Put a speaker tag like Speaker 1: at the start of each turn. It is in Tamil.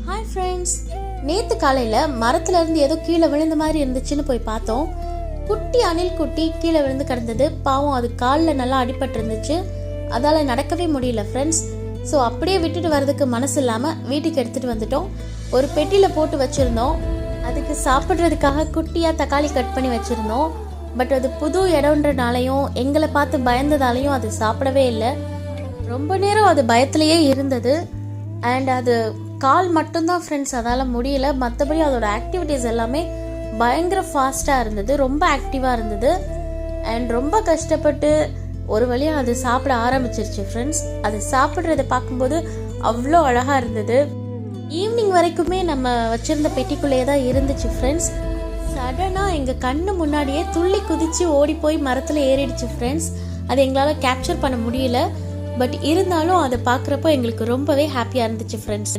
Speaker 1: ஹாய் ஃப்ரெண்ட்ஸ், நேற்று காலையில் மரத்துல இருந்து ஏதோ கீழே விழுந்த மாதிரி இருந்துச்சுன்னு போய் பார்த்தோம். குட்டி அணில் குட்டி கீழே விழுந்து கிடந்தது. பாவம், அது காலில் நல்லா அடிபட்டு இருந்துச்சு. அதால் நடக்கவே முடியல ஃப்ரெண்ட்ஸ். ஸோ அப்படியே விட்டுட்டு வர்றதுக்கு மனசு இல்லாமல் வீட்டுக்கு எடுத்துகிட்டு வந்துட்டோம். ஒரு பெட்டியில் போட்டு வச்சுருந்தோம். அதுக்கு சாப்பிட்றதுக்காக குட்டியாக தக்காளி கட் பண்ணி வச்சுருந்தோம். பட் அது புது இடம்ன்றனாலையும் எங்களை பார்த்து பயந்ததாலையும் அது சாப்பிடவே இல்லை. ரொம்ப நேரம் அது பயத்திலேயே இருந்தது. அண்ட் அது கால் மட்டும்தான் ஃப்ரெண்ட்ஸ், அதால் முடியல. மற்றபடி அதோட ஆக்டிவிட்டீஸ் எல்லாமே பயங்கர ஃபாஸ்ட்டாக இருந்தது, ரொம்ப ஆக்டிவாக இருந்தது. அண்ட் ரொம்ப கஷ்டப்பட்டு ஒரு வழியாக அது சாப்பிட ஆரம்பிச்சிருச்சு ஃப்ரெண்ட்ஸ். அது சாப்பிட்றத பார்க்கும்போது அவ்வளோ அழகாக இருந்தது. ஈவினிங் வரைக்குமே நம்ம வச்சுருந்த பெட்டிக்குள்ளேயே தான் இருந்துச்சு ஃப்ரெண்ட்ஸ். சடனாக எங்கள் கண்ணு முன்னாடியே துள்ளி குதித்து ஓடி போய் மரத்தில் ஏறிடுச்சு ஃப்ரெண்ட்ஸ். அது எங்களால் கேப்சர் பண்ண முடியல. பட் இருந்தாலும் அதை பார்க்குறப்போ எங்களுக்கு ரொம்பவே ஹாப்பியாக இருந்துச்சு ஃப்ரெண்ட்ஸ்.